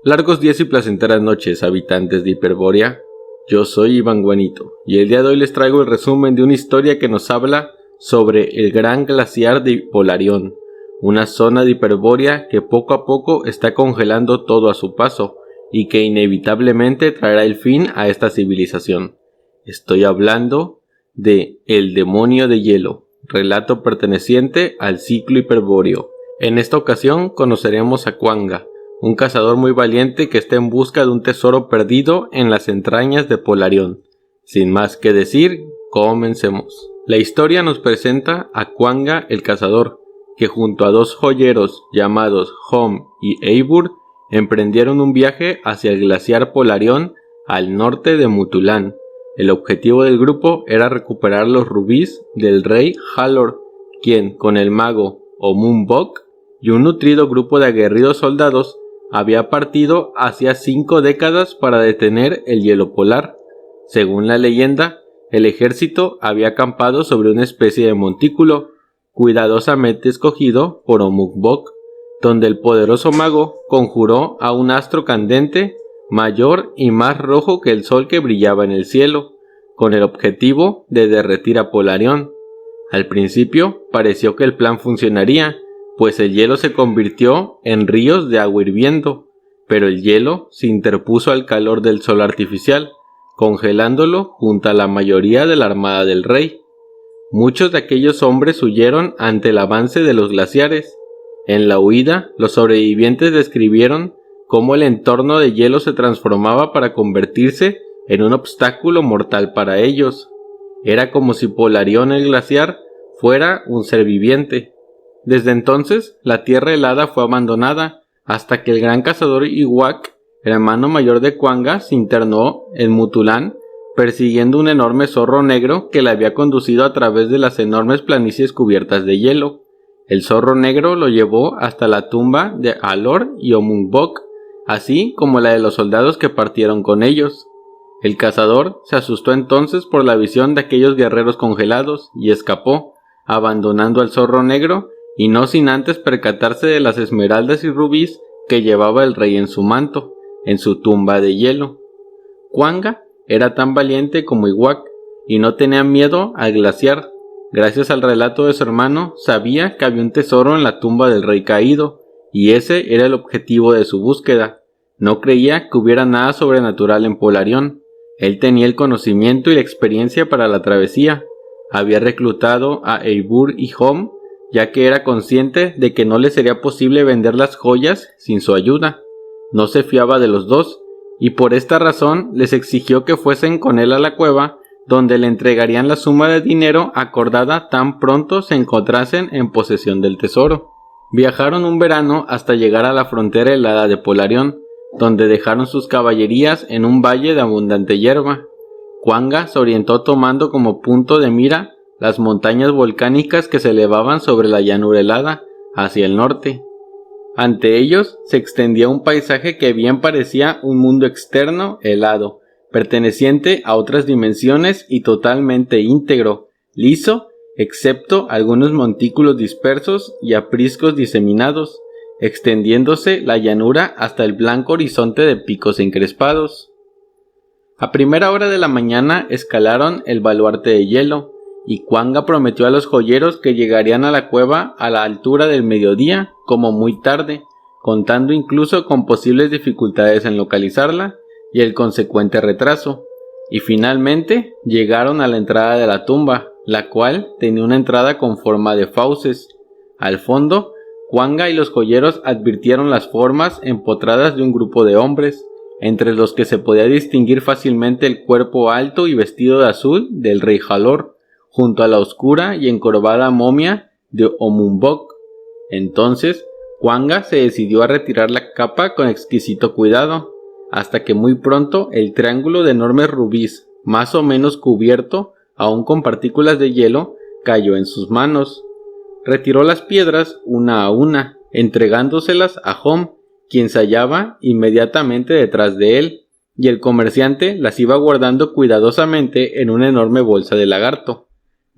Largos días y placenteras noches, habitantes de Hiperbórea. Yo soy Iván Guanito, y el día de hoy les traigo el resumen de una historia que nos habla sobre el gran glaciar de Polarión, una zona de Hiperbórea que poco a poco está congelando todo a su paso, y que inevitablemente traerá el fin a esta civilización. Estoy hablando de El demonio de hielo, relato perteneciente al ciclo hiperbóreo. En esta ocasión conoceremos a Kwanga, un cazador muy valiente que está en busca de un tesoro perdido en las entrañas de Polarión. Sin más que decir, comencemos. La historia nos presenta a Kwanga el cazador, que junto a dos joyeros llamados Hom y Eivor emprendieron un viaje hacia el glaciar Polarión al norte de Mutulán. El objetivo del grupo era recuperar los rubíes del rey Halor, quien con el mago Omunbok y un nutrido grupo de aguerridos soldados había partido hacía 5 décadas para detener el hielo polar. Según la leyenda, el ejército había acampado sobre una especie de montículo, cuidadosamente escogido por Omunbok, donde el poderoso mago conjuró a un astro candente, mayor y más rojo que el sol que brillaba en el cielo, con el objetivo de derretir a Polarión. Al principio pareció que el plan funcionaría, pues el hielo se convirtió en ríos de agua hirviendo, pero el hielo se interpuso al calor del sol artificial, congelándolo junto a la mayoría de la armada del rey. Muchos de aquellos hombres huyeron ante el avance de los glaciares. En la huida, los sobrevivientes describieron cómo el entorno de hielo se transformaba para convertirse en un obstáculo mortal para ellos. Era como si Polarión el glaciar fuera un ser viviente. Desde entonces, la tierra helada fue abandonada, hasta que el gran cazador Iwak, el hermano mayor de Kwanga, se internó en Mutulán, persiguiendo un enorme zorro negro que le había conducido a través de las enormes planicies cubiertas de hielo. El zorro negro lo llevó hasta la tumba de Halor y Omunbok, así como la de los soldados que partieron con ellos. El cazador se asustó entonces por la visión de aquellos guerreros congelados y escapó, abandonando al zorro negro, y no sin antes percatarse de las esmeraldas y rubíes que llevaba el rey en su manto, en su tumba de hielo. Kwanga era tan valiente como Iwak, y no tenía miedo al glaciar. Gracias al relato de su hermano, sabía que había un tesoro en la tumba del rey caído, y ese era el objetivo de su búsqueda. No creía que hubiera nada sobrenatural en Polarión. Él tenía el conocimiento y la experiencia para la travesía. Había reclutado a Eivor y Hom, ya que era consciente de que no le sería posible vender las joyas sin su ayuda. No se fiaba de los dos, y por esta razón les exigió que fuesen con él a la cueva, donde le entregarían la suma de dinero acordada tan pronto se encontrasen en posesión del tesoro. Viajaron un verano hasta llegar a la frontera helada de Polarión, donde dejaron sus caballerías en un valle de abundante hierba. Kwanga se orientó tomando como punto de mira las montañas volcánicas que se elevaban sobre la llanura helada hacia el norte. Ante ellos se extendía un paisaje que bien parecía un mundo externo helado, perteneciente a otras dimensiones y totalmente íntegro, liso, excepto algunos montículos dispersos y apriscos diseminados, extendiéndose la llanura hasta el blanco horizonte de picos encrespados. A primera hora de la mañana escalaron el baluarte de hielo, y Kwanga prometió a los joyeros que llegarían a la cueva a la altura del mediodía, como muy tarde, contando incluso con posibles dificultades en localizarla y el consecuente retraso. Y finalmente llegaron a la entrada de la tumba, la cual tenía una entrada con forma de fauces. Al fondo, Kwanga y los joyeros advirtieron las formas empotradas de un grupo de hombres, entre los que se podía distinguir fácilmente el cuerpo alto y vestido de azul del rey Halor, junto a la oscura y encorvada momia de Omunbok. Entonces, Kwanga se decidió a retirar la capa con exquisito cuidado, hasta que muy pronto el triángulo de enormes rubíes, más o menos cubierto, aún con partículas de hielo, cayó en sus manos. Retiró las piedras una a una, entregándoselas a Hom, quien se hallaba inmediatamente detrás de él, y el comerciante las iba guardando cuidadosamente en una enorme bolsa de lagarto.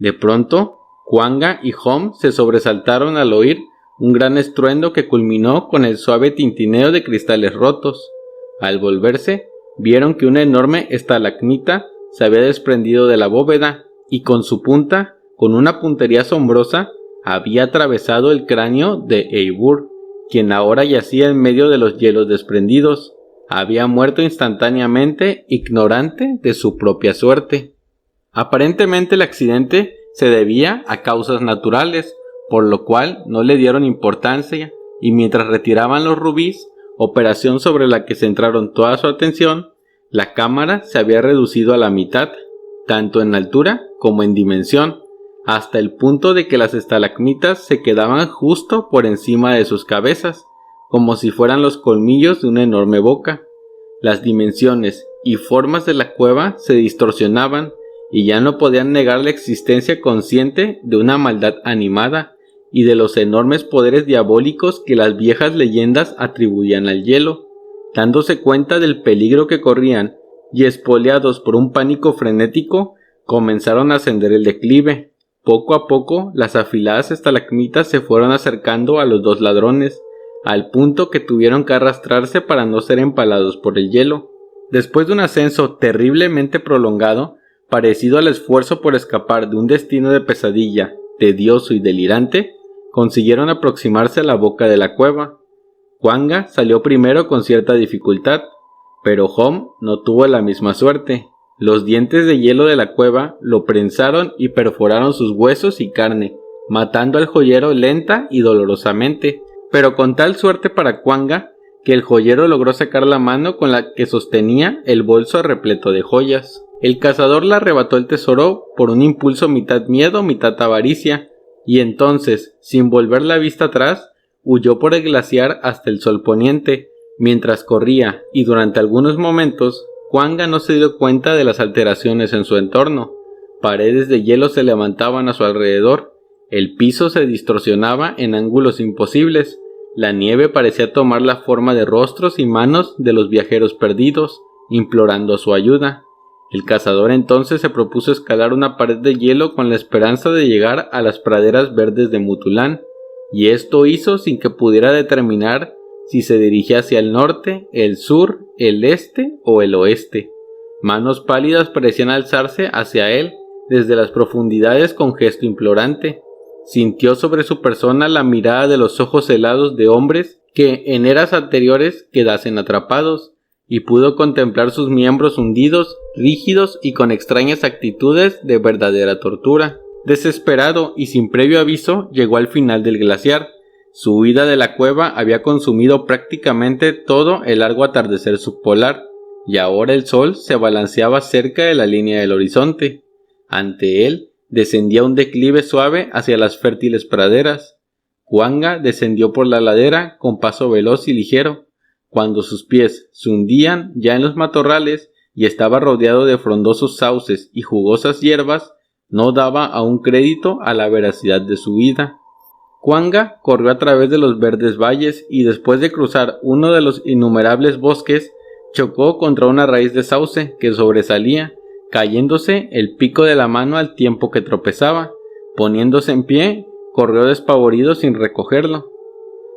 De pronto, Kwanga y Hom se sobresaltaron al oír un gran estruendo que culminó con el suave tintineo de cristales rotos. Al volverse, vieron que una enorme estalagmita se había desprendido de la bóveda y con su punta, con una puntería asombrosa, había atravesado el cráneo de Eivor, quien ahora yacía en medio de los hielos desprendidos. Había muerto instantáneamente, ignorante de su propia suerte. Aparentemente el accidente se debía a causas naturales, por lo cual no le dieron importancia, y mientras retiraban los rubíes, operación sobre la que centraron toda su atención, la cámara se había reducido a la mitad, tanto en altura como en dimensión, hasta el punto de que las estalagmitas se quedaban justo por encima de sus cabezas, como si fueran los colmillos de una enorme boca. Las dimensiones y formas de la cueva se distorsionaban y ya no podían negar la existencia consciente de una maldad animada y de los enormes poderes diabólicos que las viejas leyendas atribuían al hielo. Dándose cuenta del peligro que corrían y espoleados por un pánico frenético, comenzaron a ascender el declive. Poco a poco, las afiladas estalagmitas se fueron acercando a los dos ladrones, al punto que tuvieron que arrastrarse para no ser empalados por el hielo. Después de un ascenso terriblemente prolongado, parecido al esfuerzo por escapar de un destino de pesadilla, tedioso y delirante, consiguieron aproximarse a la boca de la cueva. Kwanga salió primero con cierta dificultad, pero Hom no tuvo la misma suerte. Los dientes de hielo de la cueva lo prensaron y perforaron sus huesos y carne, matando al joyero lenta y dolorosamente, pero con tal suerte para Kwanga que el joyero logró sacar la mano con la que sostenía el bolso repleto de joyas. El cazador le arrebató el tesoro por un impulso mitad miedo, mitad avaricia, y entonces, sin volver la vista atrás, huyó por el glaciar hasta el sol poniente. Mientras corría, y durante algunos momentos, Kwanga no se dio cuenta de las alteraciones en su entorno. Paredes de hielo se levantaban a su alrededor, el piso se distorsionaba en ángulos imposibles, la nieve parecía tomar la forma de rostros y manos de los viajeros perdidos, implorando su ayuda. El cazador entonces se propuso escalar una pared de hielo con la esperanza de llegar a las praderas verdes de Mutulán, y esto hizo sin que pudiera determinar si se dirigía hacia el norte, el sur, el este o el oeste. Manos pálidas parecían alzarse hacia él desde las profundidades con gesto implorante. Sintió sobre su persona la mirada de los ojos helados de hombres que en eras anteriores quedasen atrapados, y pudo contemplar sus miembros hundidos, rígidos y con extrañas actitudes de verdadera tortura. Desesperado y sin previo aviso, llegó al final del glaciar. Su huida de la cueva había consumido prácticamente todo el largo atardecer subpolar, y ahora el sol se balanceaba cerca de la línea del horizonte. Ante él descendía un declive suave hacia las fértiles praderas. Kwanga descendió por la ladera con paso veloz y ligero. Cuando sus pies se hundían ya en los matorrales y estaba rodeado de frondosos sauces y jugosas hierbas, no daba aún crédito a la veracidad de su vida. Kwanga corrió a través de los verdes valles y después de cruzar uno de los innumerables bosques, chocó contra una raíz de sauce que sobresalía, cayéndose el pico de la mano al tiempo que tropezaba. Poniéndose en pie, corrió despavorido sin recogerlo.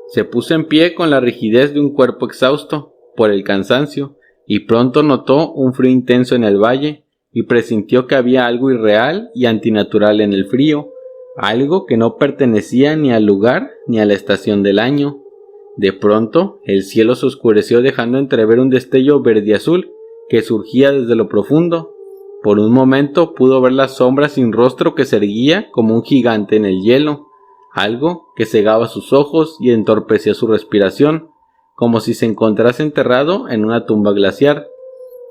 Se puso en pie con la rigidez de un cuerpo exhausto por el cansancio, y pronto notó un frío intenso en el valle, y presintió que había algo irreal y antinatural en el frío, algo que no pertenecía ni al lugar ni a la estación del año. De pronto, el cielo se oscureció dejando entrever un destello verdiazul que surgía desde lo profundo. Por un momento pudo ver la sombra sin rostro que se erguía como un gigante en el hielo, algo que cegaba sus ojos y entorpecía su respiración, como si se encontrase enterrado en una tumba glaciar.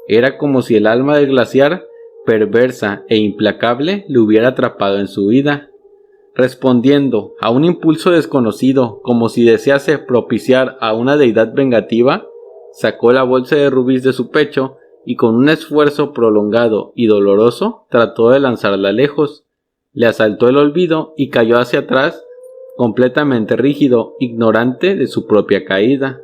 Era como si el alma del glaciar, perversa e implacable, le hubiera atrapado en su huida. Respondiendo a un impulso desconocido, como si desease propiciar a una deidad vengativa, sacó la bolsa de rubíes de su pecho y con un esfuerzo prolongado y doloroso trató de lanzarla lejos. Le asaltó el olvido y cayó hacia atrás, completamente rígido, ignorante de su propia caída.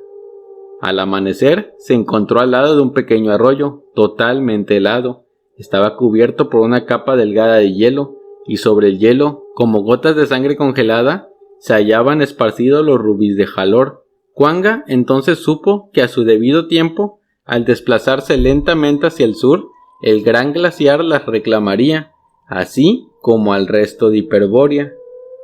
Al amanecer se encontró al lado de un pequeño arroyo, totalmente helado. Estaba cubierto por una capa delgada de hielo, y sobre el hielo, como gotas de sangre congelada, se hallaban esparcidos los rubíes de Jalor. Cuanga entonces supo que a su debido tiempo, al desplazarse lentamente hacia el sur, el gran glaciar las reclamaría, así como al resto de Hiperbórea.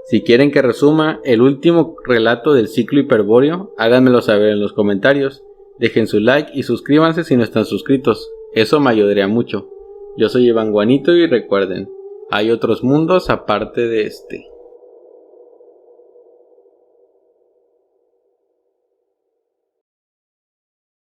Si quieren que resuma el último relato del ciclo hiperbóreo, háganmelo saber en los comentarios. Dejen su like y suscríbanse si no están suscritos, eso me ayudaría mucho. Yo soy Iván Guanito y recuerden, hay otros mundos aparte de este.